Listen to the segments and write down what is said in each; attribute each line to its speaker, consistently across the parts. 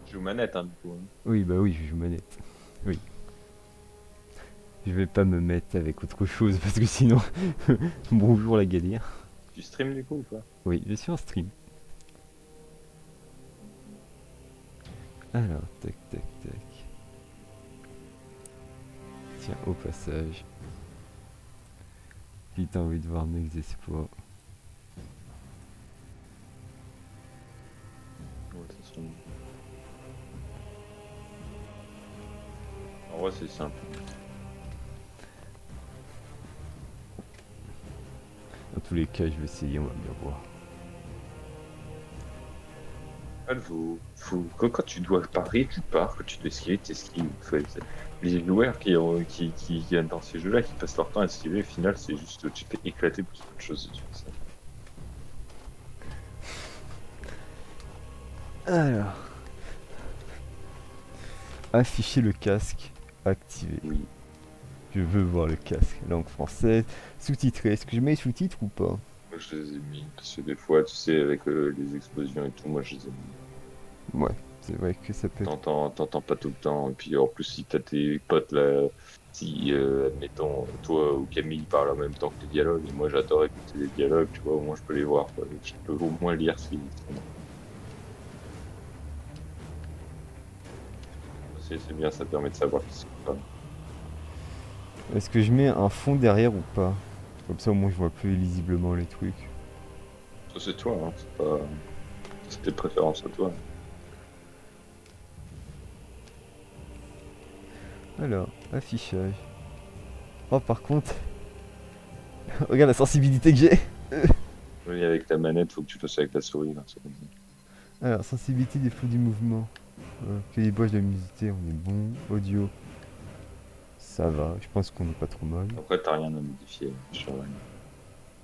Speaker 1: Je joue manette, hein, du coup. Hein.
Speaker 2: Oui, bah oui, je joue manette. Oui. Je vais pas me mettre avec autre chose parce que sinon, bonjour la galère.
Speaker 1: Tu stream du coup ou pas?
Speaker 2: Oui, je suis en stream. Alors, tac, tac, tac. Tiens, au passage, si t'as envie de voir mes exploits.
Speaker 1: Ouais, ça serait mieux. En vrai, c'est simple.
Speaker 2: Dans tous les cas, je vais essayer, on va bien voir.
Speaker 1: Quand tu dois parier, tu pars. Quand tu dois esquiver, tu esquives. Les joueurs qui viennent dans ces jeux-là, qui passent leur temps à esquiver, au final, c'est juste, tu te fais éclater plus qu'autre chose si tu fais ça.
Speaker 2: Alors, afficher le casque, activé.
Speaker 1: Oui.
Speaker 2: Je veux voir le casque, langue française, sous-titré. Est-ce que je mets les sous-titres ou pas?
Speaker 1: Moi, je les ai mis. Parce que des fois, tu sais, avec les explosions et tout, moi, je les ai mis.
Speaker 2: Ouais, c'est vrai que ça peut être...
Speaker 1: T'entends pas tout le temps. Et puis, en plus, si t'as tes potes là, si, admettons, toi ou Camille parlent en même temps que les dialogues, et moi, j'adore écouter les dialogues, tu vois, au moins, je peux les voir, quoi. Je peux au moins lire ce qu'ils font. C'est bien, ça permet de savoir qui c'est pas.
Speaker 2: Est-ce que je mets un fond derrière ou pas? Comme ça, au moins, je vois plus lisiblement les trucs.
Speaker 1: Ça, c'est toi, hein. C'est pas, c'est tes préférences à toi.
Speaker 2: Alors, affichage. Oh, par contre, regarde la sensibilité que j'ai.
Speaker 1: Oui, avec ta manette, faut que tu fasses avec la souris, là, c'est comme ça.
Speaker 2: Alors, sensibilité des flous du mouvement. Calibrage de la luminosité, on est bon. Audio, ça va. Je pense qu'on est pas trop mal.
Speaker 1: Après, t'as rien à modifier sur la...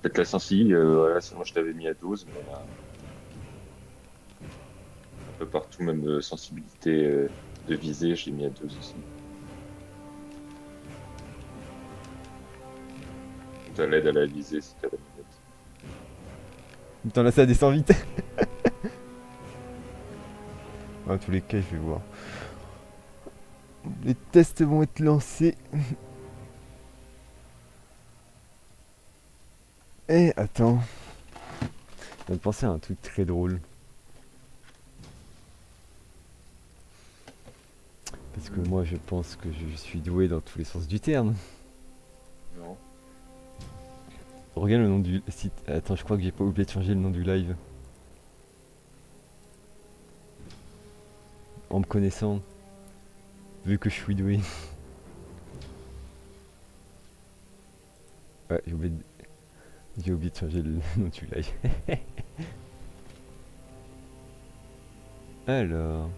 Speaker 1: Peut-être la sensi, voilà, moi, je t'avais mis à 12, mais un peu partout, même sensibilité de visée, je l'ai mis à 12 aussi. T'as l'aide à la visée si t'as la manette.
Speaker 2: Putain, là, ça descend vite. En tous les cas, je vais voir. Les tests vont être lancés. Eh, attends. Je viens de penser à un truc très drôle. Parce que moi, je pense que je suis doué dans tous les sens du terme.
Speaker 1: Non.
Speaker 2: Regarde le nom du site. Attends, je crois que j'ai pas oublié de changer le nom du live. En me connaissant, vu que je suis doué. Ouais, j'ai oublié de changer le nom du live. Alors,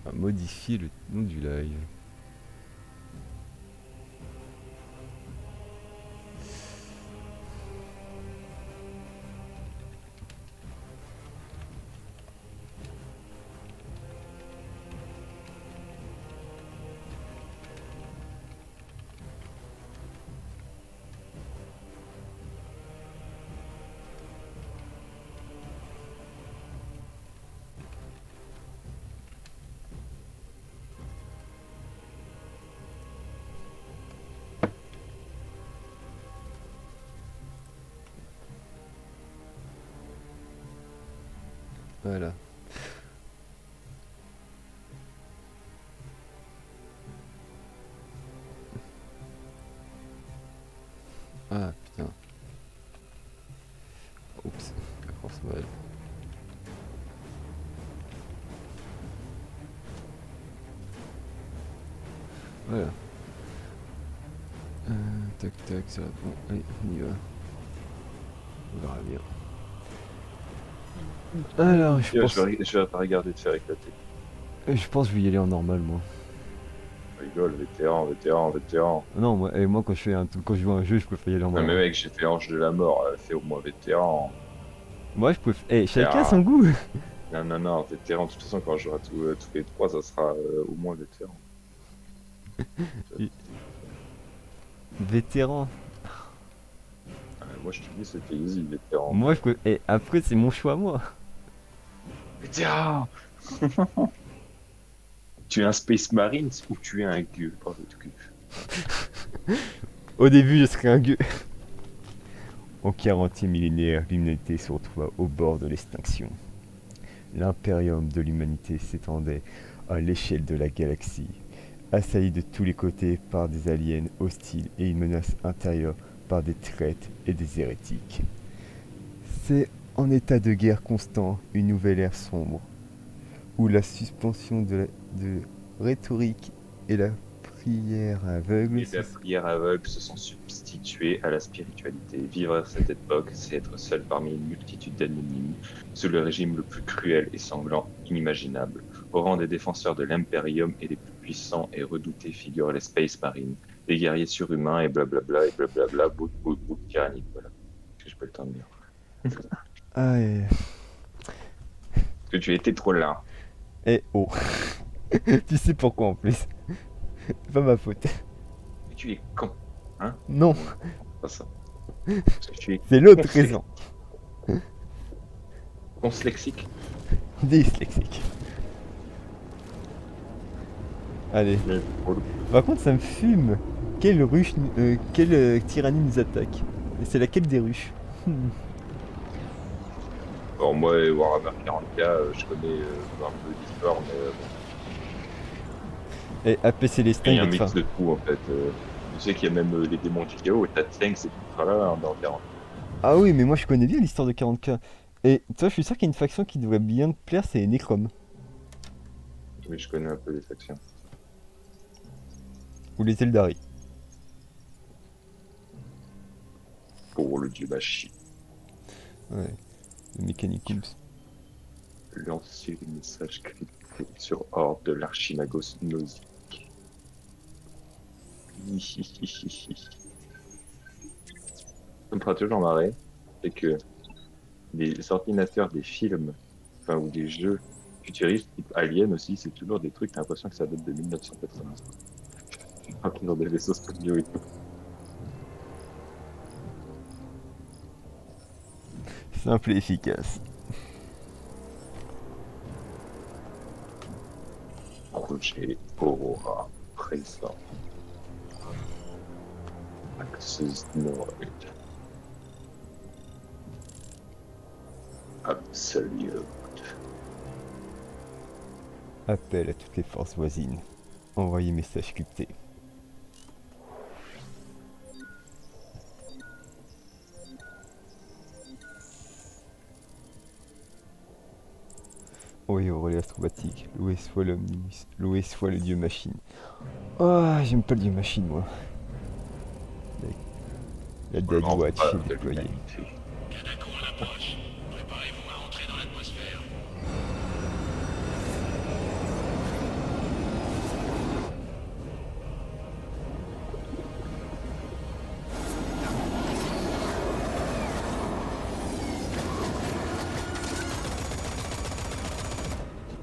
Speaker 2: on va modifier le nom du live. Voilà. Ah putain. Oups. Force mal. Voilà. Tac tac, ça va. Bon, allez, on y va. On verra bien. Alors, je
Speaker 1: Tiens,
Speaker 2: pense.
Speaker 1: je vais pas regarder te faire éclater.
Speaker 2: Je pense que je vais y aller en normal, moi.
Speaker 1: Rigole, vétéran, vétéran, vétéran.
Speaker 2: Non, moi quand je fais quand je joue à un jeu, je préfère y aller en
Speaker 1: Non
Speaker 2: normal.
Speaker 1: mais mec, j'ai fait Ange de la mort, fais au moins vétéran.
Speaker 2: Moi, je préfère. Eh, chacun son
Speaker 1: Vétéran.
Speaker 2: goût.
Speaker 1: Non, non, non, vétéran, de toute façon, quand on jouera tous les trois, ça sera au moins vétéran.
Speaker 2: Vétéran.
Speaker 1: Ah, Moi, je te dis, c'était easy, il était en.
Speaker 2: Moi, et après, c'est mon choix, moi.
Speaker 1: Mais tiens, tu es un Space Marines ou tu es un gueux? Oh, le cul.
Speaker 2: Au début, je serais un gueux. Au 40e millénaire, l'humanité se retrouva au bord de l'extinction. L'impérium de l'humanité s'étendait à l'échelle de la galaxie, assailli de tous les côtés par des aliens hostiles et une menace intérieure par des traîtres et des hérétiques. C'est en état de guerre constant une nouvelle ère sombre, où la suspension de rhétorique et la prière aveugle
Speaker 1: Et la prière aveugle se sont substituées à la spiritualité. Vivre à cette époque, c'est être seul parmi une multitude d'anonymes, sous le régime le plus cruel et sanglant inimaginable. Au rang des défenseurs de l'Imperium et les plus puissants et redoutés figurent les Space Marines, des guerriers surhumains et blablabla, bout tyrannique, voilà. Que je peux le temps de dire.
Speaker 2: Ah,
Speaker 1: Que tu étais trop là.
Speaker 2: et oh. Tu sais pourquoi en plus. C'est pas ma faute.
Speaker 1: Et tu es con. Hein?
Speaker 2: Non,
Speaker 1: Non, pas ça. Parce que tu es
Speaker 2: c'est l'autre
Speaker 1: consle-
Speaker 2: raison.
Speaker 1: conslexique.
Speaker 2: Dyslexique. Allez.
Speaker 1: Mais pour le
Speaker 2: Par contre, ça me fume. Quelle tyrannie nous attaque? Et c'est laquelle des ruches?
Speaker 1: Alors moi, Warhammer 40K, je connais un peu l'histoire, mais bon,
Speaker 2: Et AP
Speaker 1: il
Speaker 2: Célestin,
Speaker 1: y
Speaker 2: il
Speaker 1: a
Speaker 2: va
Speaker 1: un
Speaker 2: te faire.
Speaker 1: mix de tout en fait. Tu sais qu'il y a même les démons du chaos et t'as Tseng, ces contrats-là dans 40.
Speaker 2: Ah oui, mais moi je connais bien l'histoire de 40K. Et toi, je suis sûr qu'il y a une faction qui devrait bien te plaire, c'est Necrom.
Speaker 1: Oui, je connais un peu les factions.
Speaker 2: Ou les Eldari.
Speaker 1: Pour le dieu Bashi,
Speaker 2: Ouais, le Mechanicums.
Speaker 1: lancer les messages cryptés sur Horde de l'Archimagos Nosy. Ça me fera toujours marrer, c'est que les ordinateurs des films, enfin, ou des jeux futuristes, type Alien aussi, c'est toujours des trucs, t'as l'impression que ça date de 1980. Dans des vaisseaux spatiaux et tout.
Speaker 2: Simple et efficace.
Speaker 1: Projet Aurora présent. Access Nord. Absolute.
Speaker 2: Appel à toutes les forces voisines. Envoyer message crypté. Oui, au relais astrobatique. Loué soit l'Omnimus. Loué soit le dieu machine. Oh, j'aime pas le dieu machine, moi. La Dead Watch est
Speaker 1: De
Speaker 2: déployée.
Speaker 1: l'humanité.
Speaker 3: Kanako en approche. Préparez-vous à entrer dans l'atmosphère.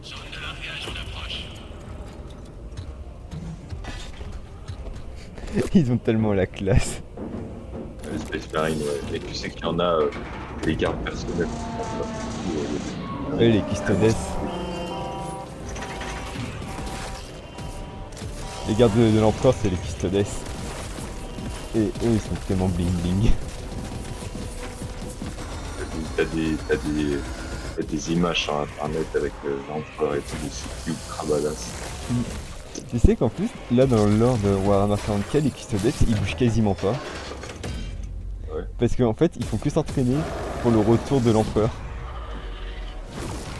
Speaker 3: Zone de largage en approche.
Speaker 2: Ils ont tellement la classe.
Speaker 1: Les Space Marines, ouais. Et tu sais qu'il y en a les gardes personnels.
Speaker 2: Eux, les custodes. Les gardes de l'empereur, c'est les custodes. Et eux, ils sont tellement bling bling.
Speaker 1: T'as des images sur internet avec l'empereur et tout, c'est ultra badass.
Speaker 2: Tu sais qu'en plus, là dans le lore de Warhammer 40K, les custodes, ils bougent quasiment pas.
Speaker 1: Ouais.
Speaker 2: Parce qu'en fait, ils font que s'entraîner pour le retour de l'empereur.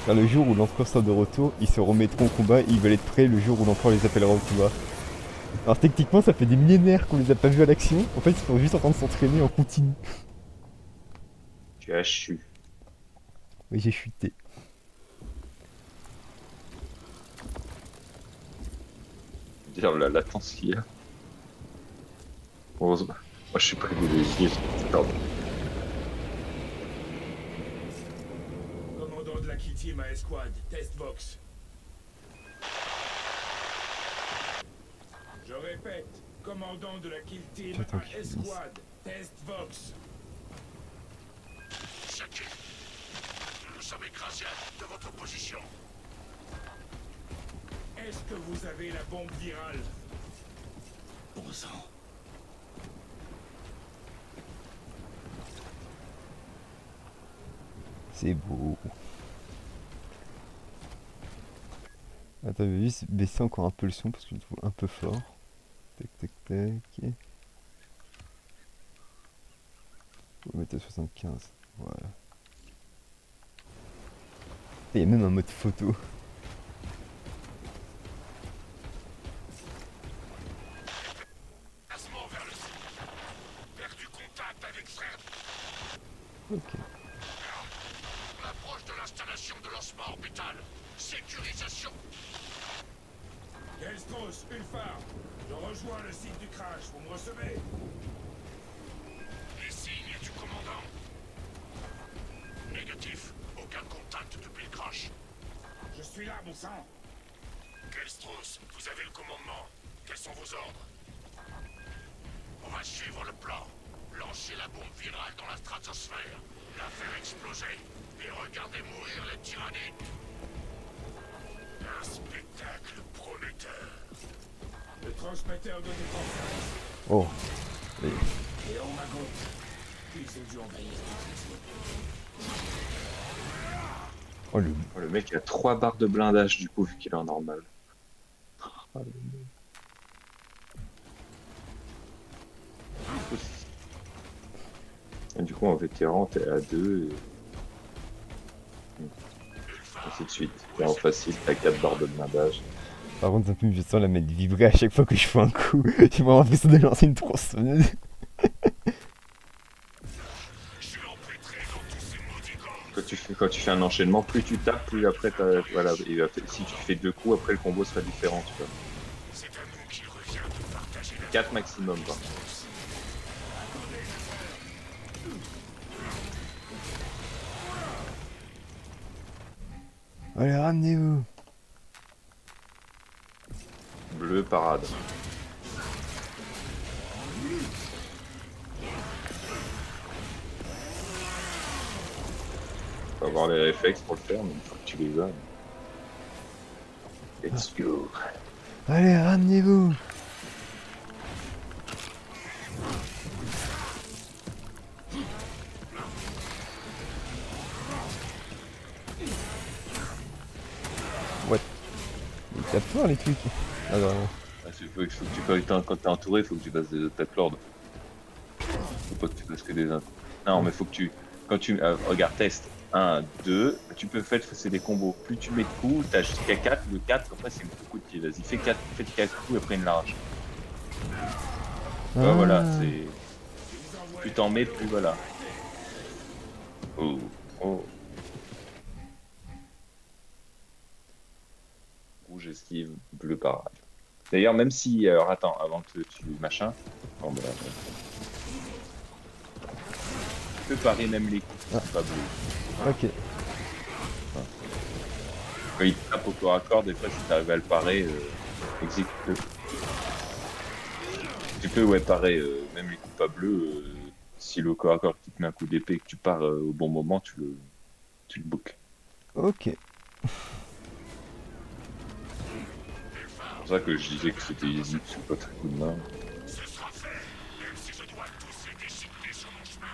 Speaker 2: Car le jour où l'empereur sort de retour, ils se remettront au combat et ils veulent être prêts le jour où l'empereur les appellera au combat. Alors techniquement, ça fait des millénaires qu'on les a pas vus à l'action. En fait, ils sont juste en train de s'entraîner en continu.
Speaker 1: Tu as chu.
Speaker 2: Oui, j'ai chuté.
Speaker 1: Dire la latence qu'il y a. Heureusement. Moi, je suis privilégié. Pardon.
Speaker 3: Commandant de la Kill Team à Esquad, test Vox. Je répète, commandant de la Kill Team
Speaker 2: J'attends
Speaker 3: à
Speaker 2: qu'il finisse.
Speaker 3: Esquad, test Vox. Gracias de votre position.
Speaker 4: Est-ce que vous avez la bombe virale?
Speaker 3: Bon sang.
Speaker 2: C'est beau. Attends, je vais juste baisser encore un peu le son parce que je le trouve un peu fort. Tac, tac, tac. On va mettre à 75. Voilà. Il y a même un mode photo.
Speaker 3: Placement vers le sud. Perdu contact avec frère.
Speaker 2: Ok.
Speaker 3: On approche de l'installation de lancement orbital. Sécurisation.
Speaker 4: Gelstros, Ulfar, je rejoins le site du crash. Vous me recevez?
Speaker 3: Les signes du commandant. Négatif. Aucun contact depuis le crash.
Speaker 4: Je suis là, bon sang.
Speaker 3: Gelstros, vous avez le commandement. Quels sont vos ordres? On va suivre le plan. Lancer la bombe virale dans la stratosphère. La faire exploser. Et regarder mourir les tyrannides. Un spectacle prometteur.
Speaker 4: Le transmetteur de défense.
Speaker 2: Oh.
Speaker 4: Et on m'a gauche. Ils ont dû envahir toute la zone.
Speaker 2: Oh le.
Speaker 1: Le mec il a 3 barres de blindage du coup vu qu'il est en normal. Et du coup en vétéran t'es à 2 et ainsi de suite. Et en facile t'as 4 barres de blindage.
Speaker 2: Par contre, je sens la mettre vibrer à chaque fois que je fais un coup. J'ai vraiment l'impression de lancer une tronçonneuse.
Speaker 1: Quand tu fais un enchaînement, plus tu tapes, plus après voilà, si tu fais 2 coups, après le combo sera différent, tu vois. 4 maximum, quoi.
Speaker 2: Allez, ramenez-vous.
Speaker 1: Bleu, parade. Faut avoir les réflexes pour le faire, mais il faut que tu les as. Let's go.
Speaker 2: Allez, ramenez-vous. What? Ils tapent fort les trucs. Ah non.
Speaker 1: Faut que quand t'es entouré, faut que tu fasses des attaques lourdes. Faut pas que tu fasses que des attaques. Non, mais faut que tu. Quand tu. Regarde, test. 1, 2. Tu peux faire c'est des combos. Plus tu mets de coups, t'as jusqu'à 4. Le 4, après, c'est beaucoup de pied. Vas-y, fais 4 coups et après une large.
Speaker 2: Ah.
Speaker 1: Voilà, c'est. Plus t'en mets, plus voilà. Oh. Oh. Rouge esquive, bleu parade. D'ailleurs, même si. Alors attends, avant que tu machin. Bon, bah, tu peux parer même les coups, c'est pas bleu.
Speaker 2: Ok.
Speaker 1: Quand il tape au corps à corps, des fois, si t'arrives à le parer, exécute-le. Tu peux, ouais, parer même les coups pas bleus. Si le corps à corps qui te met un coup d'épée et que tu pars au bon moment, tu le bookes.
Speaker 2: Ok.
Speaker 1: C'est pour ça que je disais que c'était easy, parce que pas très coup de main.
Speaker 3: Ce sera fait, même si je dois tous les déchiqueter sur mon chemin.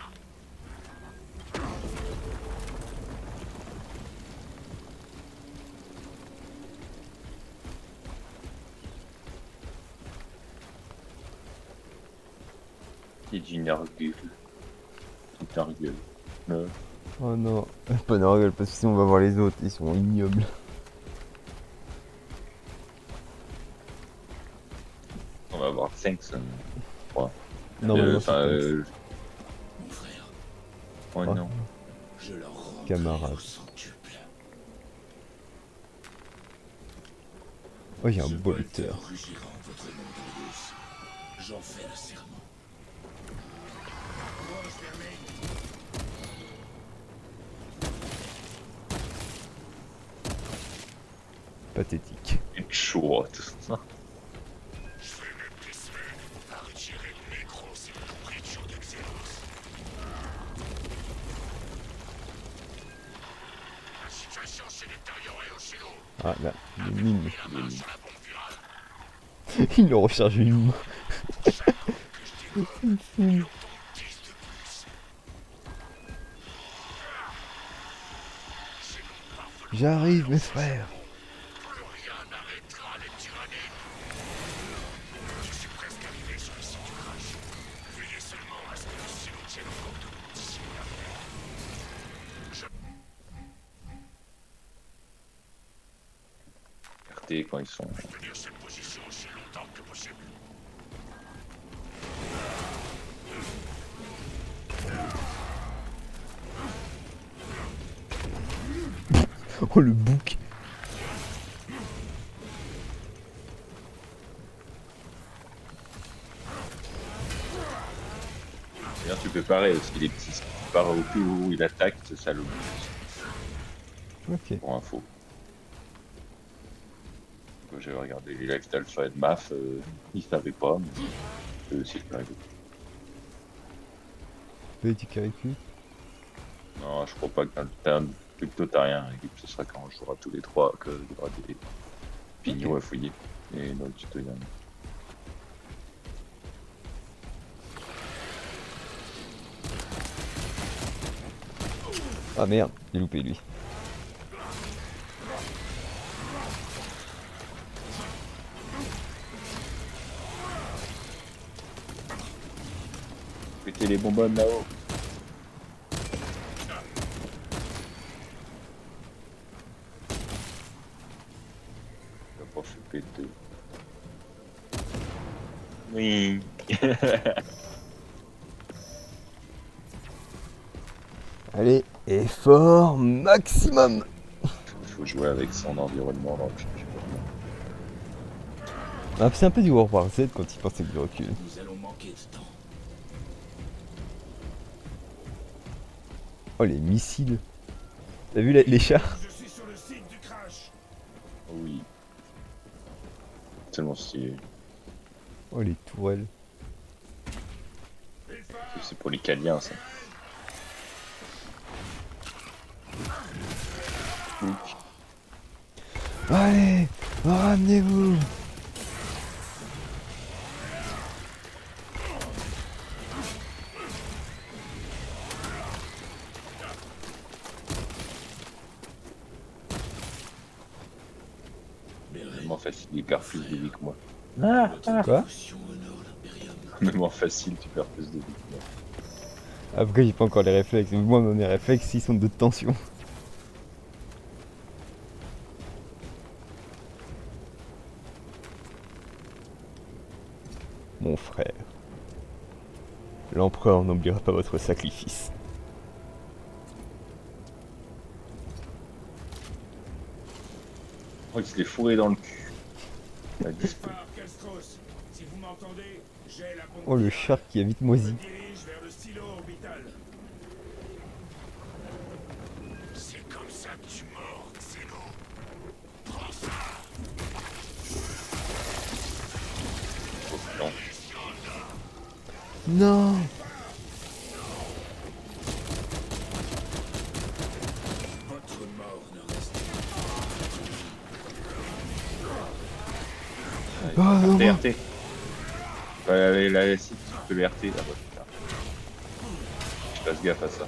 Speaker 1: Il dit une argule. Une argule.
Speaker 2: Oh non. Pas de rigole parce que sinon on va voir les autres. Ils sont ignobles.
Speaker 1: On va avoir 5 ça.
Speaker 2: Normalement,
Speaker 1: Enfin,
Speaker 3: Mon frère,
Speaker 1: oh
Speaker 2: Ah.
Speaker 1: non.
Speaker 3: je leur rends
Speaker 2: Camarade.
Speaker 3: au centuple.
Speaker 2: Oh, il y a un
Speaker 3: Ce
Speaker 2: bolter.
Speaker 3: bolter rugira en votre nom, Darius. J'en fais le serment.
Speaker 4: Gauche fermée.
Speaker 2: Pathétique.
Speaker 1: Une chouette.
Speaker 3: Je vais même des semaines à retirer le nécros et le nourriture de Xenos. situation s'est détériorée au silo.
Speaker 2: Ah là, les mines.
Speaker 3: Mis la main sur la bombe virale.
Speaker 2: Il leur recharge une main.
Speaker 3: Chaque coup que je décolle, il en tombe 10 de plus. C'est mon parfum.
Speaker 2: J'arrive, mes frères.
Speaker 3: Plus rien n'arrêtera les tyrannies. Je suis presque arrivé sur le site du crash. Veillez seulement à ce que le silo tienne encore debout d'ici la fin.
Speaker 1: RT quand ils sont.
Speaker 3: Tenir cette position aussi longtemps que possible.
Speaker 2: Oh le bouc.
Speaker 1: D'ailleurs, tu peux parer aussi les petits. Si tu pars au plus où il attaque, c'est ça le but.
Speaker 2: Ok.
Speaker 1: Pour info. Quand j'ai regardé les lives d'Alpha et de MAF, ils savaient pas, mais eux aussi le arrivé.
Speaker 2: Petit caricule.
Speaker 1: Non, je crois pas que dans le terme, vu que toi t'as rien, et que ce sera quand on jouera tous les trois qu'il y aura des pignons à fouiller. Et donc tu te gagnes.
Speaker 2: Ah merde, j'ai loupé lui.
Speaker 1: Pétez les bonbonnes là-haut. Je vais pas se péter. Oui.
Speaker 2: Allez, effort maximum.
Speaker 1: Faut jouer avec son environnement dans le jeu.
Speaker 2: Ah, c'est un peu du World War Z quand il pense avec du recul.
Speaker 4: Nous allons manquer de temps.
Speaker 2: Oh les missiles. T'as vu les chars?
Speaker 3: Je suis sur le site du crash.
Speaker 1: Oui. Tellement stylé.
Speaker 2: Oh les tourelles.
Speaker 1: C'est pour les Caliens ça. Oui.
Speaker 2: Allez, ramenez-vous.
Speaker 1: Même en facile, il perd plus de vie que moi.
Speaker 2: Quoi?
Speaker 4: Potion honore l'Imperium.
Speaker 1: Même en facile, tu perds plus de vie que moi.
Speaker 2: Après j'ai pas encore les réflexes, mais moi mes réflexes ils sont de tension. Mon frère. L'empereur n'oubliera pas votre sacrifice.
Speaker 1: Oh, il se l'est fourré dans le cul. La dispo.
Speaker 3: Départ, Kelstros. Si vous m'entendez, j'ai la bombe.
Speaker 2: Oh le
Speaker 3: virale.
Speaker 2: char qui a vite
Speaker 3: Je me
Speaker 2: moisi.
Speaker 3: dirige vers le silo orbital. C'est comme ça que tu mords, Zeno. Prends ça.
Speaker 1: Oh, non.
Speaker 2: Non.
Speaker 4: Votre mort ne reste
Speaker 2: Oh non.
Speaker 1: Les RT. Ouais, la site, tu peux les RT là-bas. Putain. Je fasse gaffe à ça.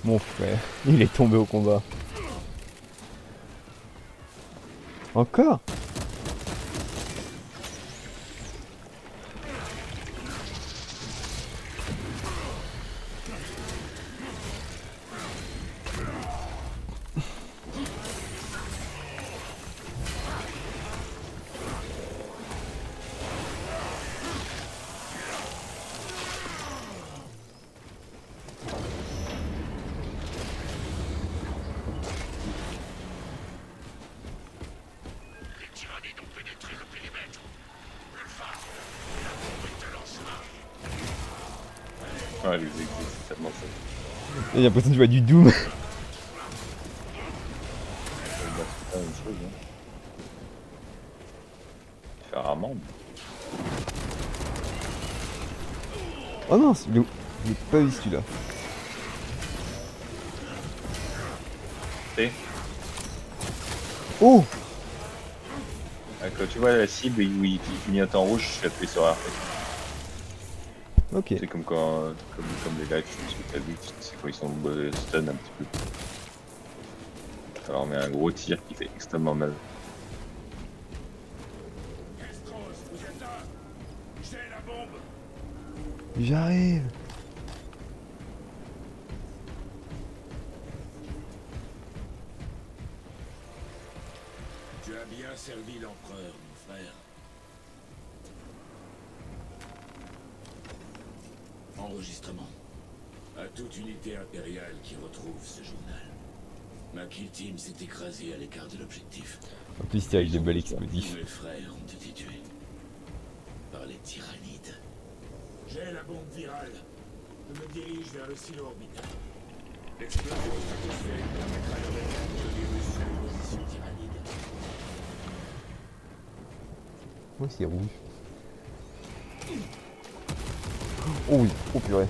Speaker 2: Mon frère, il est tombé au combat. Encore?
Speaker 3: Les tyrannies ont pénétré le périmètre. Ulfa, la bombe est à l'ensemble.
Speaker 1: Ouais, les exos, c'est tellement ça.
Speaker 2: J'ai l'impression de jouer à du Doom.
Speaker 1: C'est la même chose, hein. Faire amende.
Speaker 2: Oh non, il est pas vu celui-là.
Speaker 1: Et
Speaker 2: Oh!
Speaker 1: quand tu vois la cible où il clignote en rouge, je vais appuyer sur R.
Speaker 2: Ok.
Speaker 1: C'est comme comme les lives, je pense que t'as vu, c'est quand ils sont stun un petit peu. Alors on met un gros tir qui fait extrêmement mal.
Speaker 3: Kelstros, vous êtes là? J'ai la bombe.
Speaker 2: J'arrive!
Speaker 3: Tu as bien servi l'empereur, mon frère. Enregistrement. À toute unité impériale qui retrouve ce journal. Ma kill team s'est écrasée à l'écart de l'objectif.
Speaker 2: En plus, c'est avec des balles
Speaker 3: Tous
Speaker 2: explosives.
Speaker 3: mes frères ont été tués. Par les tyrannides. J'ai la bombe virale. Je me dirige vers le silo orbital. L'explosion stratosphérique permettra de répandre le virus sur les positions tyrannides.
Speaker 2: Ouais, c'est rouge. Oh oui, oh purée.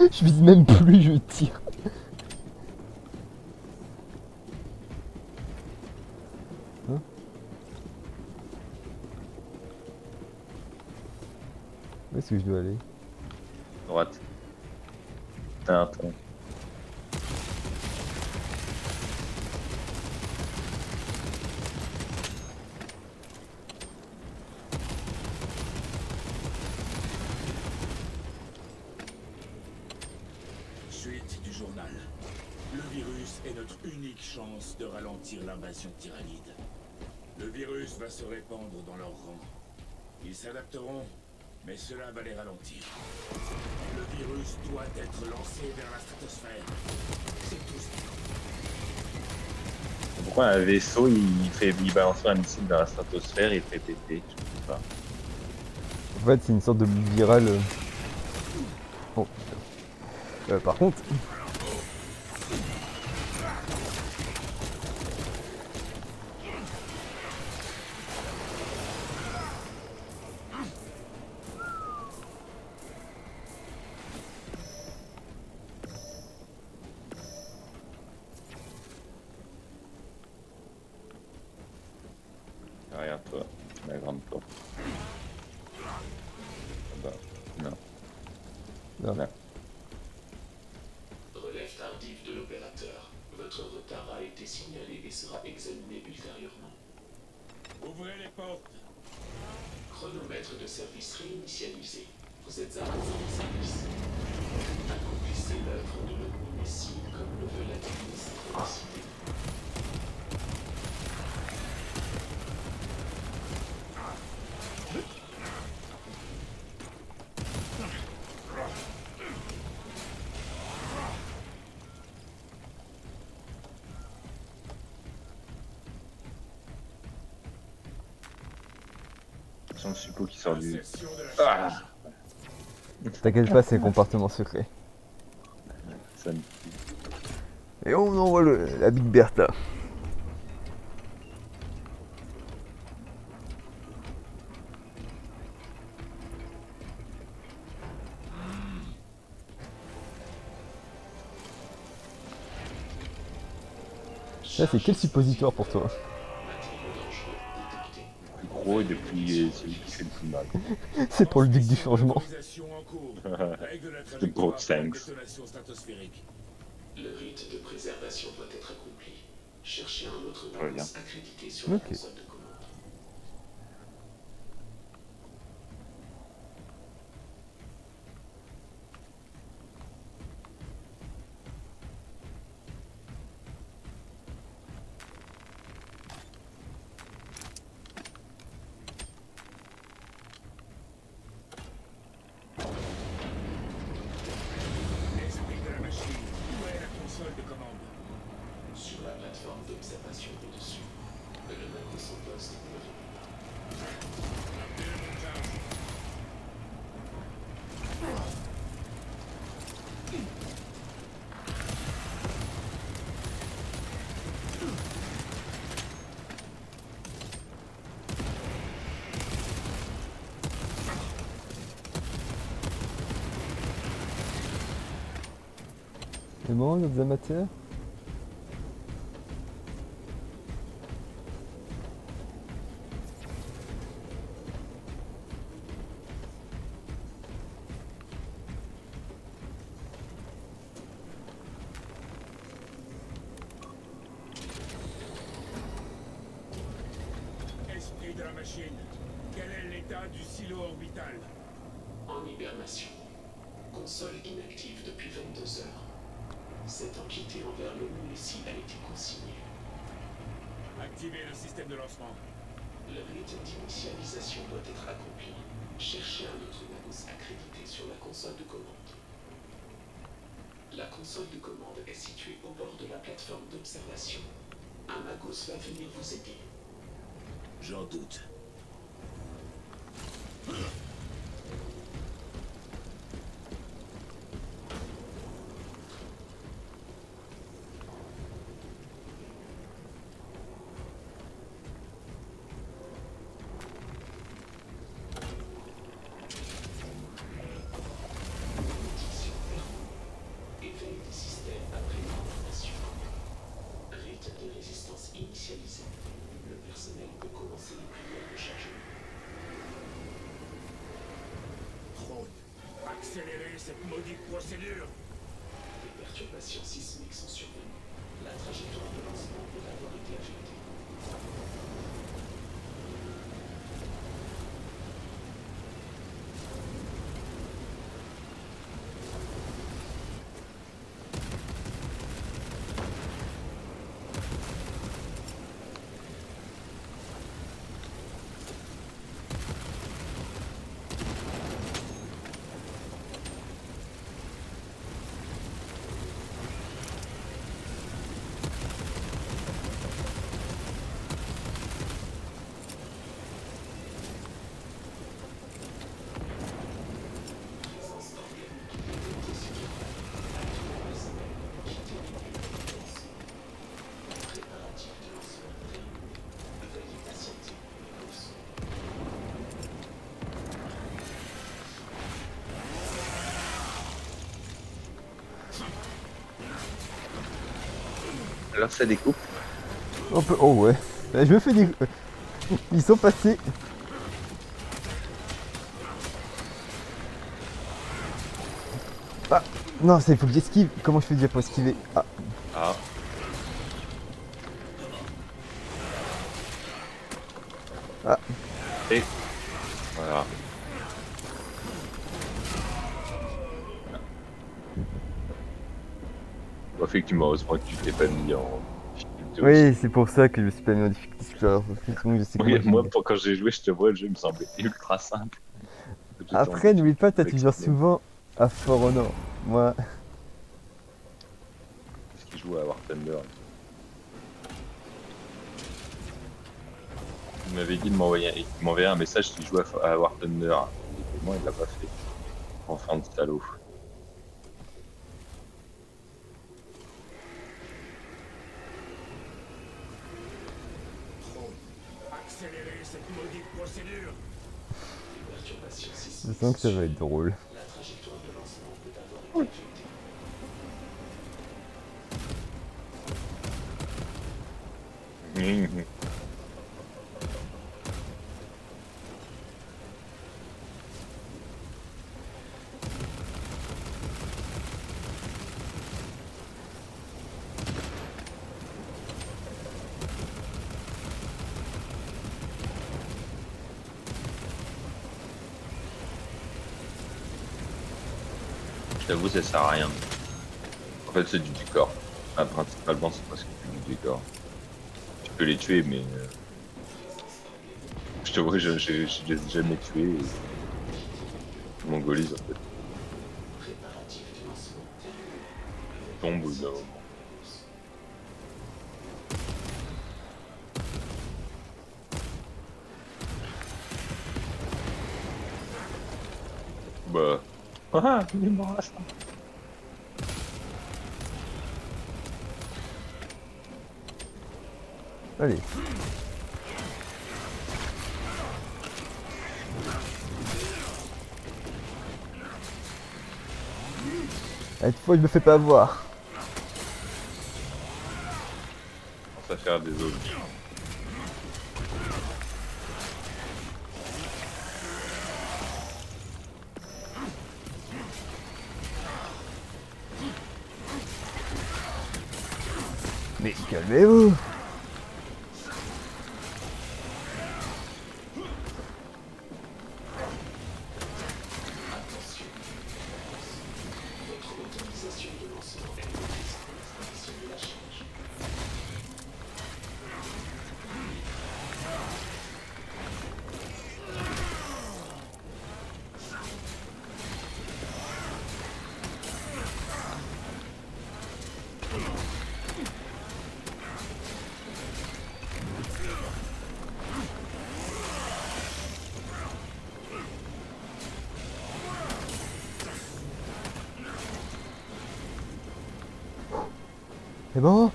Speaker 2: Je vise même plus, je tire. Hein? Où est-ce que je dois aller?
Speaker 1: Droite. Attends.
Speaker 3: Suite du journal. Le virus est notre unique chance de ralentir l'invasion tyrannide. Le virus va se répandre dans leurs rangs. Ils s'adapteront, mais cela va les ralentir. Le virus doit être lancé vers la stratosphère. C'est tout ce qu'il faut.
Speaker 1: Pourquoi un vaisseau il balance un missile dans la stratosphère et il fait péter? Je sais pas.
Speaker 2: En fait, c'est une sorte de boule virale. Bon. Par contre.
Speaker 1: Derrière toi, la grande porte. Ah bah, non.
Speaker 2: Non.
Speaker 1: Là.
Speaker 5: Relève tardive de l'opérateur. Votre retard a été signalé et sera examiné ultérieurement.
Speaker 3: Ouvrez les portes.
Speaker 5: Chronomètre de service réinitialisé. Vous êtes à nouveau en service. Accomplissez l'œuvre de l'Omni-Messie comme le veut la divine synchronicité.
Speaker 1: Son suppôt qui sort du.
Speaker 3: Insertion de la
Speaker 1: Ah
Speaker 3: charge.
Speaker 2: T'inquiète pas, c'est compartiment secret.
Speaker 1: Ça me...
Speaker 2: Et on envoie la Big Bertha. Ça, c'est quel suppositoire pour toi?
Speaker 5: Matériaux dangereux détectés.
Speaker 1: plus gros et depuis celui qui fait le plus mal.
Speaker 2: C'est pour le duc du changement.
Speaker 3: Autorisation en cours. Règle de la
Speaker 1: The
Speaker 3: trajectoire
Speaker 1: Broad
Speaker 3: pour
Speaker 1: Thanks.
Speaker 3: détonation stratosphérique.
Speaker 5: Le rite de préservation doit être accompli. Cherchez un autre
Speaker 1: Très bien.
Speaker 5: novice accrédité sur
Speaker 2: Ok.
Speaker 5: la console de commande.
Speaker 3: Esprit de la machine, où est la console de commande?
Speaker 5: d'observation au-dessus. Le mec de son poste me répond.
Speaker 2: C'est bon, nos amateurs?
Speaker 4: Esprit de la machine, quel est l'état du silo orbital?
Speaker 5: En hibernation. Console inactive depuis 22 heures. Cette inquiété envers le Messie a été consignée.
Speaker 4: Activez le système de lancement.
Speaker 5: Le rite d'initialisation doit être accompli. Cherchez un autre Magos accrédité sur la console de commande. La console de commande est située au bord de la plateforme d'observation. Un Magos va venir vous aider.
Speaker 4: J'en doute.
Speaker 5: Éveil des systèmes après l'information. Rite de résistance initialisé. Le personnel peut commencer les prières de chargement.
Speaker 4: Drone, accélérez cette maudite procédure.
Speaker 5: Des perturbations sismiques sont survenues. La trajectoire de lancement peut avoir été affectée. Présence organique détectée sur Acteur personnel quitter les lieux de lancement. Préparatifs de lancement terminés. Veuillez patienter. Pause.
Speaker 1: Alors ça découpe.
Speaker 2: On peut... Oh ouais. Là, je me fais des... Ils sont passés. Ah non, ça il faut que j'esquive. Comment je fais déjà pour esquiver? Ah,
Speaker 1: Ah.
Speaker 2: Ah.
Speaker 1: Et voilà. Bon, effectivement, heureusement que tu t'es pas mis en difficulté aussi.
Speaker 2: oui, c'est pour ça que je me suis pas mis en difficulté explorer. Je sais
Speaker 1: Oui,
Speaker 2: comment
Speaker 1: moi,
Speaker 2: je-
Speaker 1: quand j'ai joué, je te vois, le jeu me semblait ultra simple. J'étais en
Speaker 2: Après, n'oublie pas, toi tu joues
Speaker 1: difficulté
Speaker 2: souvent à For Honor. Moi,
Speaker 1: parce qu'il joue à War Thunder. Il m'avait dit de m'envoyer un message s'il jouait à War Thunder. Et moi, il l'a pas fait. Enfin de salaud.
Speaker 4: Drone, accélérez cette maudite procédure.
Speaker 5: Des perturbations
Speaker 2: je
Speaker 5: sismiques
Speaker 2: sens que ça
Speaker 5: sont
Speaker 2: va être
Speaker 5: survenues.
Speaker 2: drôle.
Speaker 5: La trajectoire de lancement peut avoir été affectée.
Speaker 1: Je t'avoue, ça sert à rien. En fait, c'est du décor. Ah, principalement, c'est presque du décor. Tu peux les tuer, mais je te vois, je les ai jamais tués. Et... Mongolise, en fait,
Speaker 5: Préparatifs de lancement terminés.
Speaker 1: tombe au bout d'un moment. Ah, il est mort à ça.
Speaker 2: Allez. Cette fois, je me fais pas avoir.
Speaker 1: On va faire des zones.
Speaker 2: Mais calmez-vous.
Speaker 5: Attention. Votre autorisation de lancement est requise pour l'extraction de la charge.
Speaker 2: C'est bon.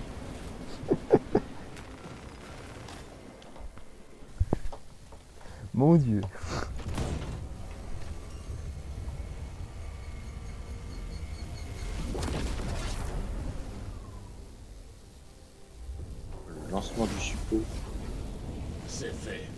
Speaker 2: Mon Dieu.
Speaker 1: Le lancement du suppôt.
Speaker 4: C'est fait.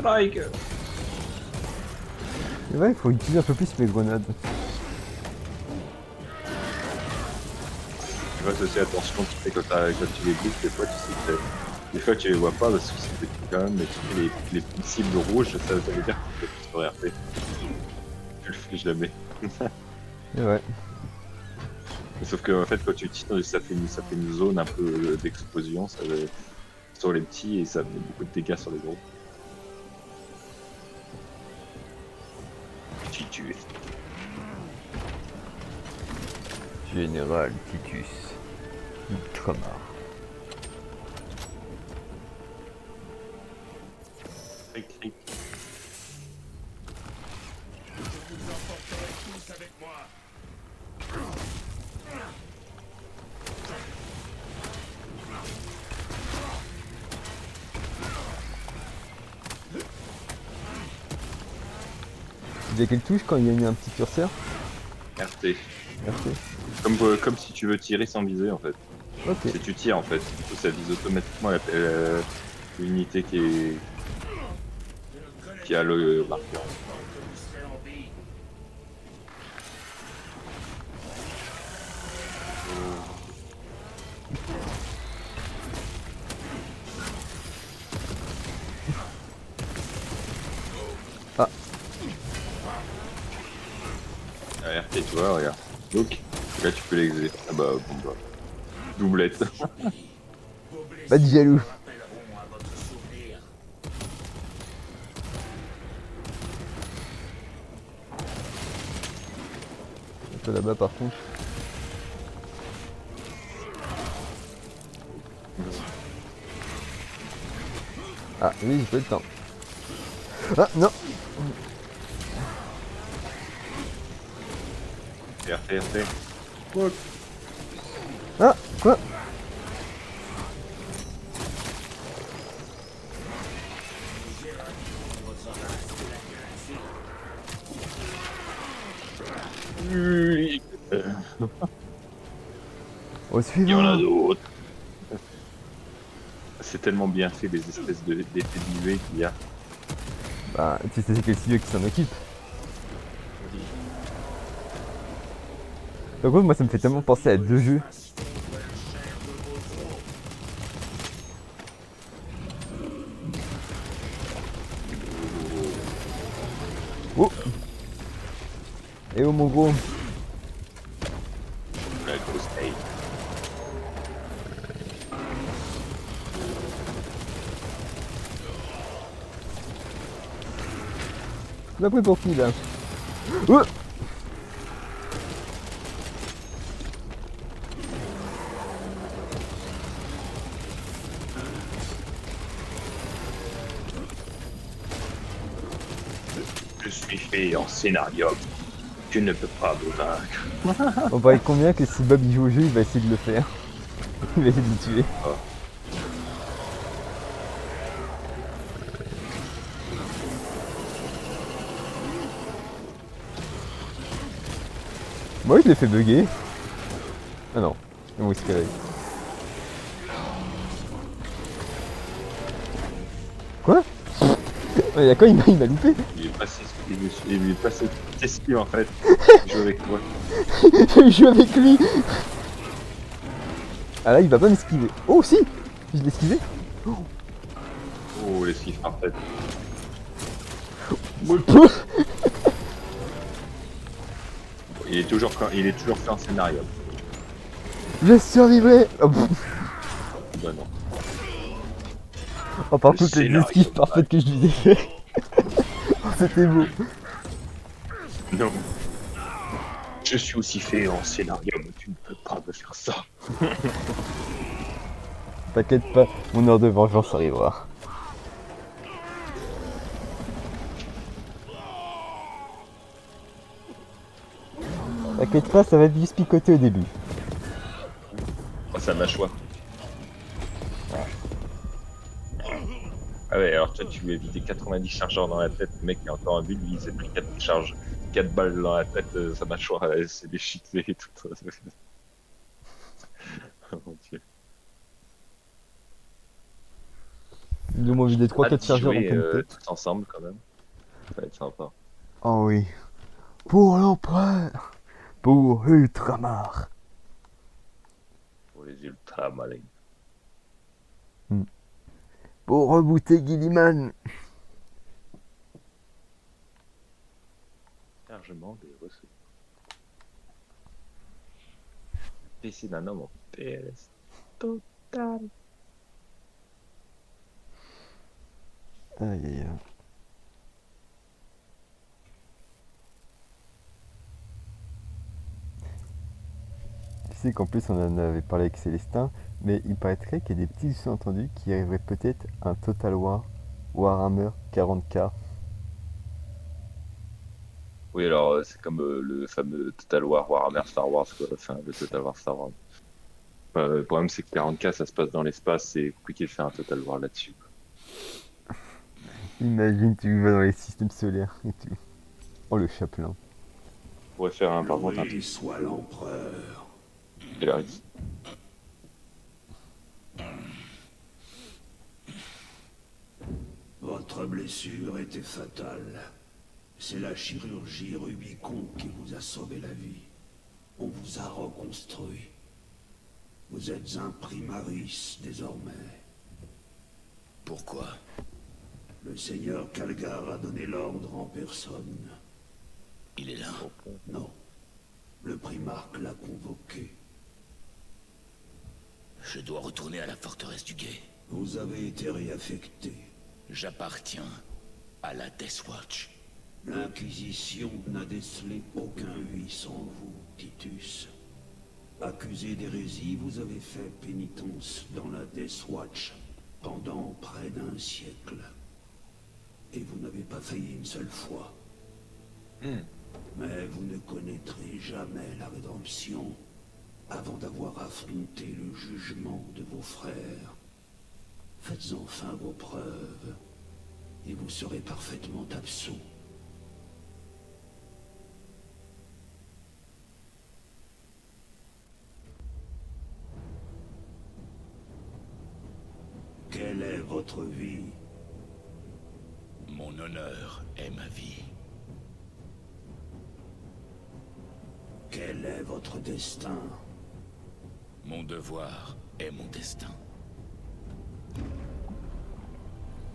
Speaker 1: Like.
Speaker 2: C'est vrai, il faut utiliser un peu plus mes grenades.
Speaker 1: Tu fasses aussi attention, tu sais, quand tu les bouges, des fois tu sais que des fois tu les vois pas parce que c'est petit quand même, mais tu fais les petites cibles rouges, ça veut dire que tu fais plus sur RP. Tu le fais jamais.
Speaker 2: C'est vrai.
Speaker 1: Sauf que en fait quand tu tires, ça fait une zone un peu d'explosion sur les petits et ça met beaucoup de dégâts sur les gros. Titus.
Speaker 2: Général Titus. Ultramar.
Speaker 1: Cric, cric.
Speaker 4: Je vous emporterai tous avec moi.
Speaker 2: Vous avez quelle touche quand il y a un petit curseur?
Speaker 1: RT.
Speaker 2: RT.
Speaker 1: Comme si tu veux tirer sans viser en fait.
Speaker 2: Ok.
Speaker 1: Si tu tires en fait, du coup ça vise automatiquement l'unité qui a le marqueur.
Speaker 4: Que vous serez en vie.
Speaker 1: RT, tu vois, regarde. Donc, là tu peux l'exer. Ah bah, bon bah. Doublette.
Speaker 4: Vos blessures
Speaker 2: Pas de jaloux.
Speaker 4: me rappelleront à votre souvenir.
Speaker 2: Un peu là-bas par contre. Ah oui, j'ai pas le temps. Ah non.
Speaker 1: RT.
Speaker 2: Ah quoi?
Speaker 1: Oui.
Speaker 2: Au
Speaker 1: Il y en a
Speaker 2: suivant.
Speaker 1: d'autres. C'est tellement bien fait les espèces d'effets d'UV qu'il y a.
Speaker 2: Bah, tu sais c'est quel studio qui s'en occupe. Par contre, moi ça me fait tellement penser à deux jeux. Oh. Et oh mon gros.
Speaker 1: La grosse taille.
Speaker 2: Tu m'as pris pour qui là? Oh,
Speaker 1: Je suis fait en scénarium. Tu ne peux pas me vaincre.
Speaker 2: on paraît combien que si Bob il joue au jeu, il va essayer de le faire. Il va essayer de le tuer. Moi je l'ai fait bugger. Ah non, c'est moi qui escalade. Quoi? Il y a quoi, il m'a loupé?
Speaker 1: Il est passé esquive en fait. Il joue avec moi.
Speaker 2: Je joue avec lui. Ah là il va pas m'esquiver. Oh si, je l'ai esquivé.
Speaker 1: Oh, l'esquive parfaite. Il est toujours fait en scénario.
Speaker 2: Je survivrai. Oh,
Speaker 1: Bah non.
Speaker 2: oh, par
Speaker 1: Le
Speaker 2: contre les
Speaker 1: scénario,
Speaker 2: esquives parfaites que je lui ai fait. Oh, c'était beau.
Speaker 1: Non. Je suis aussi fait en scénario, mais tu ne peux pas me faire ça.
Speaker 2: T'inquiète pas, mon heure de vengeance arrivera. T'inquiète pas, ça va être juste picoter au début.
Speaker 1: Oh, ça mâchoire. Ah ouais, alors toi tu lui as vidé 90 chargeurs dans la tête, le mec qui a encore un but, lui il s'est pris 4 balles dans la tête, sa mâchoire elle s'est déchiquetée et tout. Oh mon dieu.
Speaker 2: Ils m'ont vidé 3-4 chargeurs en pleine tête.
Speaker 1: tous ensemble quand même. Ça va être sympa.
Speaker 2: Oh oui. Pour l'empereur. Pour Ultramar.
Speaker 1: Pour les ultra malins.
Speaker 2: Pour rebooter Gilliman.
Speaker 1: Chargement des ressources. PC d'un homme en PS total.
Speaker 2: Aïe aïe aïe. Tu sais qu'en plus on en avait parlé avec Célestin, mais il paraîtrait qu'il y a des petits sous-entendus qui arriveraient peut-être à un Total War Warhammer 40K.
Speaker 1: Oui, alors c'est comme le fameux Total War Warhammer Star Wars, quoi. Enfin, le Total War Star Wars. Le problème, c'est que 40K, ça se passe dans l'espace, c'est compliqué de faire un Total War là-dessus.
Speaker 2: Imagine, tu vas dans les systèmes solaires et tu... Oh le chapelain.
Speaker 1: On pourrait faire un, par contre, un
Speaker 3: Loué
Speaker 1: truc
Speaker 3: soit l'empereur.
Speaker 1: Stellaris.
Speaker 3: Votre blessure était fatale. C'est la chirurgie Rubicon qui vous a sauvé la vie. On vous a reconstruit. Vous êtes un primaris désormais. Pourquoi? Le seigneur Calgar a donné l'ordre en personne. Il est là? Non. Le primarque l'a convoqué. Je dois retourner à la forteresse du Guet. Vous avez été réaffecté. J'appartiens à la Death Watch. L'Inquisition n'a décelé aucun vice en vous, Titus. Accusé d'hérésie, vous avez fait pénitence dans la Death Watch pendant près d'un siècle. Et vous n'avez pas failli une seule fois. Mais vous ne connaîtrez jamais la rédemption avant d'avoir affronté le jugement de vos frères. Faites enfin vos preuves, et vous serez parfaitement absous. Quelle est votre vie? Mon honneur est ma vie. Quel est votre destin? Mon devoir est mon destin.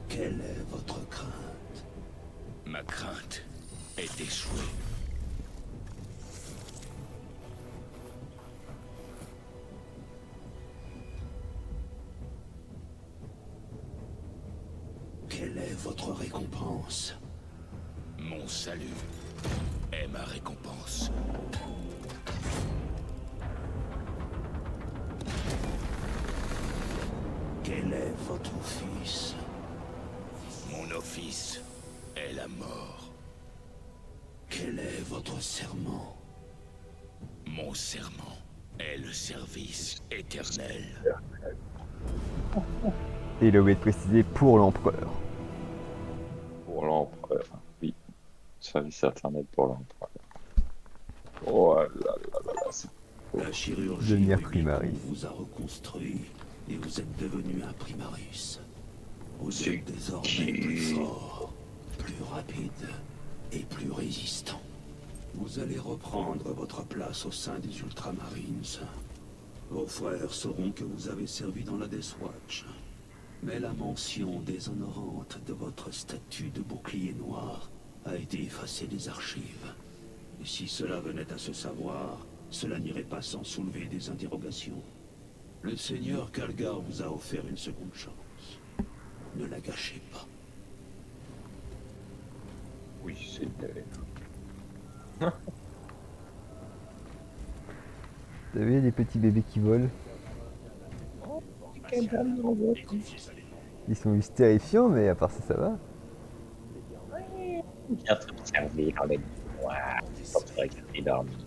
Speaker 3: Quelle est votre crainte? Ma crainte est d'échouer. Quelle est votre récompense? Mon salut est ma récompense.
Speaker 4: Quel est votre fils?
Speaker 3: Mon office est la mort.
Speaker 4: Quel est votre serment?
Speaker 3: Mon serment est le service éternel.
Speaker 2: Et il a oublié de préciser pour l'empereur.
Speaker 1: Pour l'empereur, oui. Service internet pour l'empereur. Oh là là là là, c'est...
Speaker 4: La chirurgie
Speaker 2: Devenir
Speaker 4: du
Speaker 2: primaris.
Speaker 4: Yukon vous a reconstruit et vous êtes devenu un primaris. Vous
Speaker 1: C'est
Speaker 4: êtes désormais plus fort, plus rapide et plus résistant. Vous allez reprendre votre place au sein des Ultramarines. Vos frères sauront que vous avez servi dans la Death Watch. Mais la mention déshonorante de votre statut de bouclier noir a été effacée des archives. Et si cela venait à se savoir, cela n'irait pas sans soulever des interrogations. Le Seigneur Kalgar vous a offert une seconde chance. Ne la gâchez pas.
Speaker 1: Oui, c'est...
Speaker 2: Vous avez des petits bébés qui volent. Ils sont juste terrifiants, mais à part ça, ça va.
Speaker 1: Bien observé dans les noirs, sans te regarder dormir.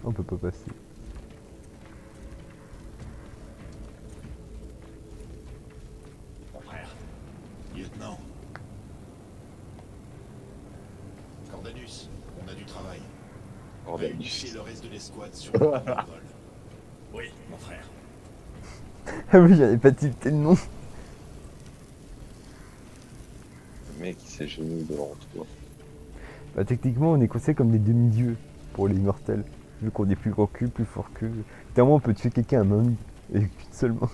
Speaker 2: On peut pas passer.
Speaker 3: Mon frère, lieutenant. Cordanus, on a du travail. Réunissez le reste de l'escouade sur le plan de vol. Oui, mon frère.
Speaker 2: Ah oui, j'avais pas tilté le nom.
Speaker 1: Le mec, il s'est gêné devant toi.
Speaker 2: Bah, techniquement, on est considérés comme des demi-dieux pour les immortels. Vu qu'on est plus gros qu'eux, plus fort qu'eux. Notamment, on peut tuer quelqu'un à main nue, avec une seule main.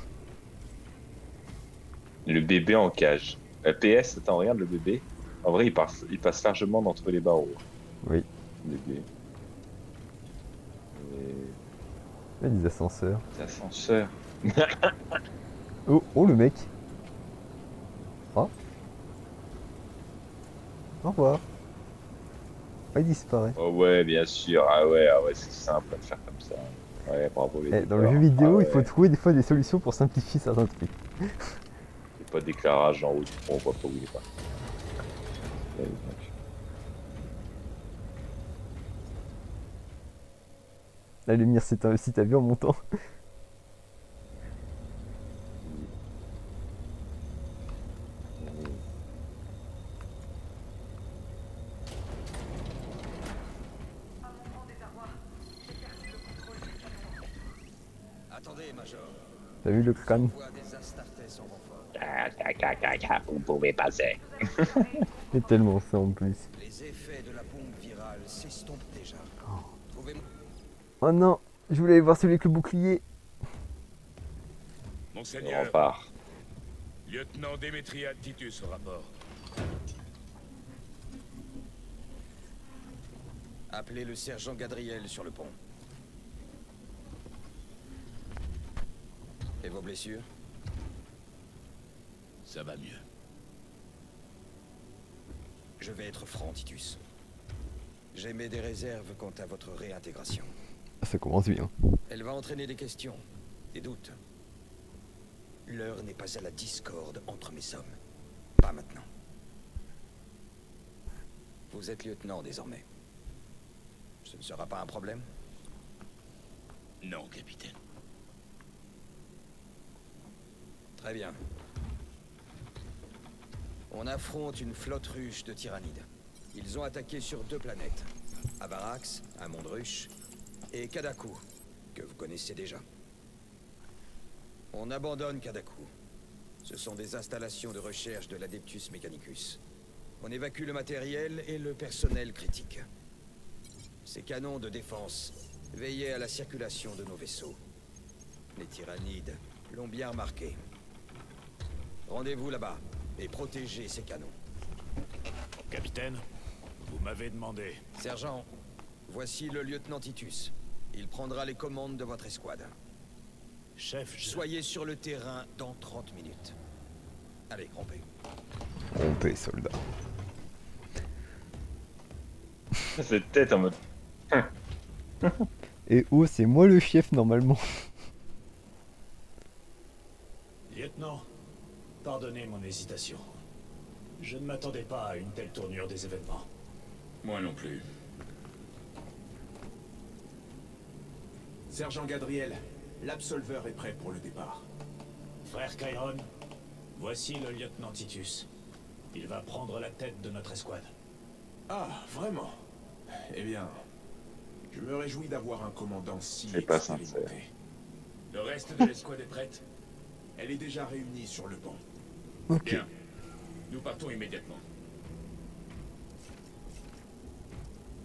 Speaker 1: Le bébé en cage. PS, attends, regarde le bébé. En vrai, il passe largement d'entre les barreaux.
Speaker 2: Oui.
Speaker 1: Le bébé.
Speaker 2: Il y a des ascenseurs.
Speaker 1: Les ascenseurs.
Speaker 2: Oh, oh le mec. Oh. Au revoir. Ah, il disparaît.
Speaker 1: Oh ouais, bien sûr. Ah ouais, c'est simple à faire comme ça. Ouais, bravo les
Speaker 2: Dans le
Speaker 1: décors.
Speaker 2: jeu vidéo,
Speaker 1: Ah
Speaker 2: il faut
Speaker 1: ouais.
Speaker 2: trouver des fois des solutions pour simplifier certains trucs.
Speaker 1: C'est pas d'éclairage en haut du front, on voit pas où il est pas. Ouais, donc.
Speaker 2: La lumière s'éteint aussi, t'as vu en montant.
Speaker 3: Attendez, Major.
Speaker 2: T'as vu le crâne?
Speaker 3: Voix des Astartes en renfort.
Speaker 1: Vous pouvez passer.
Speaker 2: C'est tellement ça en plus.
Speaker 3: Les effets de la bombe virale s'estompent déjà. Trouvez-moi.
Speaker 2: Oh non, je voulais aller voir celui avec le bouclier.
Speaker 3: Mon
Speaker 1: On
Speaker 3: seigneur,
Speaker 1: repart.
Speaker 3: lieutenant Démétriade Titus au rapport. Appelez le sergent Gadriel sur le pont. Et vos blessures? Ça va mieux. Je vais être franc, Titus. J'émets des réserves quant à votre réintégration.
Speaker 2: Ça commence bien.
Speaker 3: Elle va entraîner des questions, des doutes. L'heure n'est pas à la discorde entre mes hommes. Pas maintenant. Vous êtes lieutenant désormais. Ce ne sera pas un problème? Non, capitaine. Très bien. On affronte une flotte ruche de tyrannides. Ils ont attaqué sur 2 planètes. Avarax, un monde ruche, et Kadaku, que vous connaissez déjà. On abandonne Kadaku. Ce sont des installations de recherche de l'Adeptus Mechanicus. On évacue le matériel et le personnel critique. Ces canons de défense veillaient à la circulation de nos vaisseaux. Les tyrannides l'ont bien remarqué. Rendez-vous là-bas et protégez ces canons.
Speaker 6: Capitaine, vous m'avez demandé.
Speaker 3: Sergent, voici le lieutenant Titus. Il prendra les commandes de votre escouade.
Speaker 6: Chef,
Speaker 3: Soyez sur le terrain dans 30 minutes. Allez, rompez.
Speaker 2: Rompez, soldat.
Speaker 1: Cette tête en mode.
Speaker 2: Et oh, c'est moi le chef normalement.
Speaker 6: Lieutenant, pardonnez mon hésitation. Je ne m'attendais pas à une telle tournure des événements.
Speaker 3: Moi non plus.
Speaker 7: Sergent Gadriel, l'absolveur est prêt pour le départ.
Speaker 6: Frère Chiron, voici le lieutenant Titus. Il va prendre la tête de notre escouade.
Speaker 7: Ah, vraiment? Eh bien, je me réjouis d'avoir un commandant si
Speaker 1: C'est pas
Speaker 7: expérimenté.
Speaker 1: sincère.
Speaker 3: Le reste de l'escouade est prête?
Speaker 7: Elle est déjà réunie sur le banc.
Speaker 2: Ok.
Speaker 3: Bien. Nous partons immédiatement.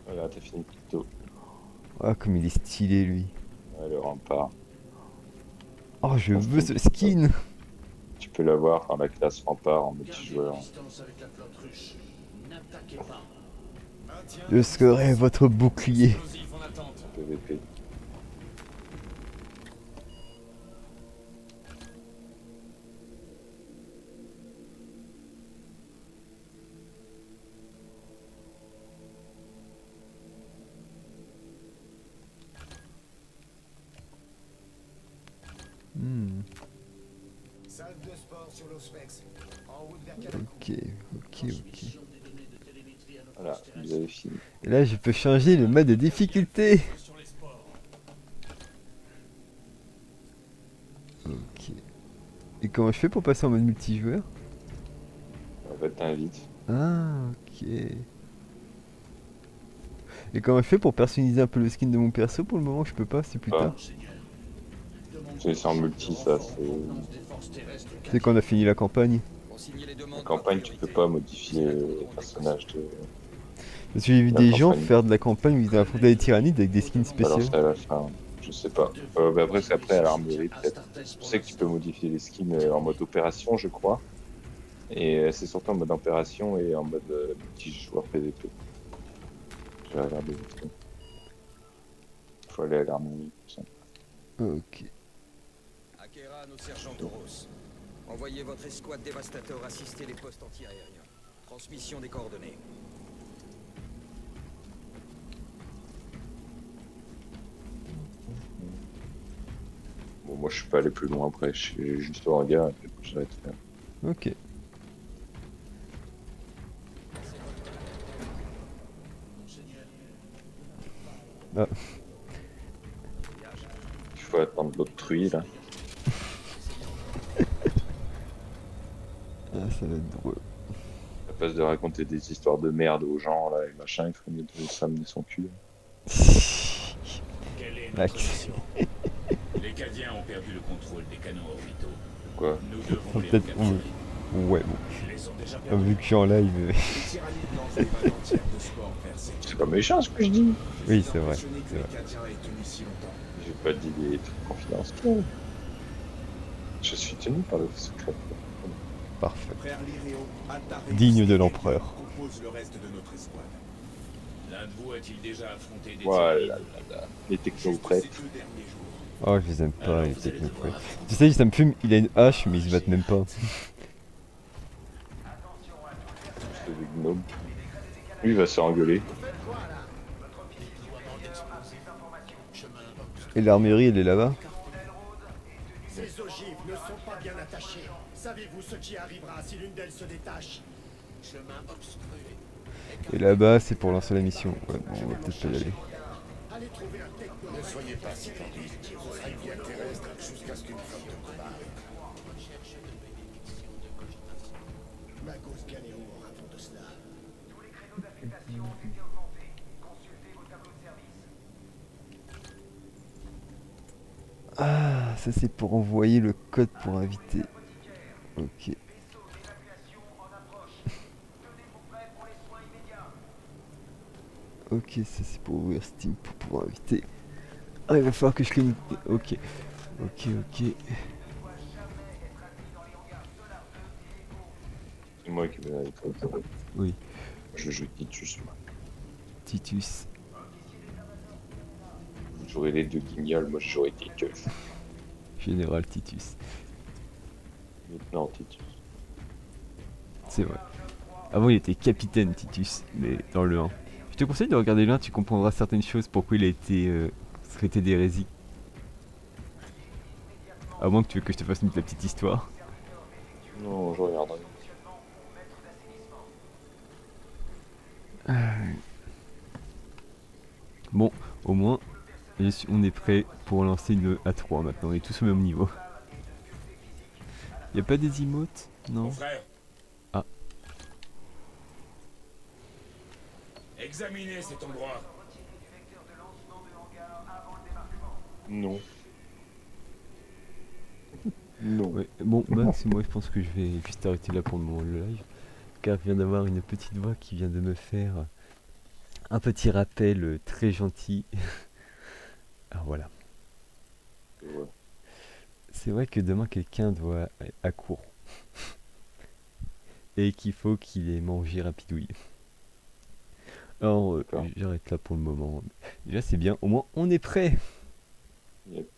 Speaker 1: Voilà, t'as fini plus tôt.
Speaker 2: Ah, comme il est stylé lui.
Speaker 1: Ouais, le rempart.
Speaker 2: Oh, je veux ce skin.
Speaker 1: Tu peux l'avoir dans la classe rempart en multijoueur.
Speaker 2: Je serai votre bouclier.
Speaker 3: Explosif en attente.
Speaker 1: PVP.
Speaker 2: Hmm.
Speaker 8: Salle de sport sur l'Ospex. En route vers
Speaker 2: Ok, ok.
Speaker 1: Voilà, vous avez fini.
Speaker 2: Et là, je peux changer le mode de difficulté.
Speaker 6: Sur les sports.
Speaker 2: Ok. Et comment je fais pour passer en mode multijoueur?
Speaker 1: En fait, t'invites.
Speaker 2: Ah, ok. Et comment je fais pour personnaliser un peu le skin de mon perso? Pour le moment, je peux pas, c'est plus
Speaker 1: Ah.
Speaker 2: tard.
Speaker 1: C'est en multi, ça.
Speaker 2: C'est quand on a fini la campagne.
Speaker 1: La campagne, tu peux pas modifier les personnages de.
Speaker 2: Parce que j'ai vu
Speaker 1: La
Speaker 2: des gens
Speaker 1: campagne.
Speaker 2: faire de la campagne où ils affrontaient des tyrannides avec des skins
Speaker 1: Alors
Speaker 2: spéciaux.
Speaker 1: c'est à la fin, je sais pas. Mais après c'est après à l'armerie peut-être. Je sais que tu peux modifier les skins en mode opération je crois. Et c'est surtout en mode opération et en mode multijoueur PVP. Je vais regarder vite fait. Faut aller à l'armerie. tout ça.
Speaker 2: Ok.
Speaker 9: Akeran au sergent Tauros. Envoyez votre escouade dévastateur assister les postes anti-aériens. Transmission des coordonnées.
Speaker 1: Bon moi je suis pas allé plus loin après, je suis juste au regard et puis après, j'arrête de faire.
Speaker 2: Ok. Ah,
Speaker 1: Il faut attendre l'autre truie là.
Speaker 2: ah, ça va être drôle.
Speaker 1: À place de raconter des histoires de merde aux gens là et machin, il faut mieux de s'amener son cul.
Speaker 6: Quelle est
Speaker 2: Max.
Speaker 6: notre mission?
Speaker 3: Les Cadiens ont perdu le contrôle des canons orbitaux.
Speaker 1: Quoi.
Speaker 3: Nous devons les
Speaker 2: Peut-être.
Speaker 3: recapturer.
Speaker 2: Ouais, bon.
Speaker 6: Ils les ont déjà
Speaker 2: Ah,
Speaker 6: perdus.
Speaker 2: vu que je suis en live.
Speaker 7: Les tyrannides lancent des vagues entières de sport vers ces
Speaker 1: C'est pas méchant ce que je dis.
Speaker 2: Oui, c'est vrai.
Speaker 7: impressionné que
Speaker 2: C'est
Speaker 7: les
Speaker 2: vrai.
Speaker 7: Cadiens aient tenu si longtemps.
Speaker 1: J'ai pas dit des trucs confidentiels. Je suis tenu par le secret.
Speaker 2: Parfait.
Speaker 7: Frère Lyréo, Altaris
Speaker 2: Digne de
Speaker 7: et
Speaker 2: l'empereur.
Speaker 7: Elior composent le reste de notre escouade.
Speaker 3: L'un de vous a-t-il déjà affronté des
Speaker 1: Voilà,
Speaker 3: tyrannides?
Speaker 1: les
Speaker 7: Juste
Speaker 1: technoprêtes.
Speaker 7: ces 2 derniers jours.
Speaker 2: Oh, je les aime pas,
Speaker 3: Alors,
Speaker 2: les
Speaker 3: vous allez
Speaker 2: technoprêtes.
Speaker 3: devoir
Speaker 2: Tu sais, ça me fume, il a une hache, mais ils se battent même pas.
Speaker 1: C'est des gnomes. Lui il va se faire engueuler.
Speaker 2: Et l'armurerie, elle est là-bas.
Speaker 8: Ces ogives ne sont pas bien attachées. Savez-vous ce qui arrivera si l'une d'elles se détache? Chemin obstrué.
Speaker 2: Et là-bas, c'est pour lancer la mission. Ouais, bon, on va peut-être pas y aller.
Speaker 8: Allez trouver un techno. Ne soyez pas si candide. Ce sera une voie terrestre jusqu'à ce qu'une flotte de combat arrive. Magos Galéo aura vent de cela.
Speaker 2: Ah, ça c'est pour envoyer le code pour inviter. Ok. Ok, ça c'est pour ouvrir Steam pour pouvoir inviter. Ah, il va falloir que je clique. Ok. Ok, ok.
Speaker 1: C'est moi qui vais aller comme ça.
Speaker 2: Oui,
Speaker 1: Je joue Titus. Moi.
Speaker 2: Titus.
Speaker 1: J'aurais les deux guignols, moi j'aurais été keuf.
Speaker 2: Général Titus.
Speaker 1: Lieutenant Titus.
Speaker 2: C'est vrai. Avant il était capitaine Titus, mais dans le 1. te conseille de regarder l'un, tu comprendras certaines choses pourquoi il a été traité d'hérésie. À moins que tu veux que je te fasse la petite histoire.
Speaker 1: Non, je regarderai.
Speaker 2: Bon, au moins, on est prêt pour lancer une A3 maintenant, on est tous au même niveau. Y a pas des emotes?
Speaker 7: Mon
Speaker 2: Non.
Speaker 7: frère.
Speaker 2: Ah.
Speaker 7: Examinez cet endroit.
Speaker 1: Non. Non.
Speaker 2: Ouais, bon, bah c'est moi, je pense que je vais juste arrêter là pour le moment le live. Car il vient d'avoir une petite voix qui vient de me faire un petit rappel très gentil. Alors voilà.
Speaker 1: Ouais.
Speaker 2: C'est vrai que demain quelqu'un doit aller à court. Et qu'il faut qu'il ait mangé rapidouille. Alors j'arrête là pour le moment. Déjà c'est bien, au moins on est prêt.
Speaker 1: Yep.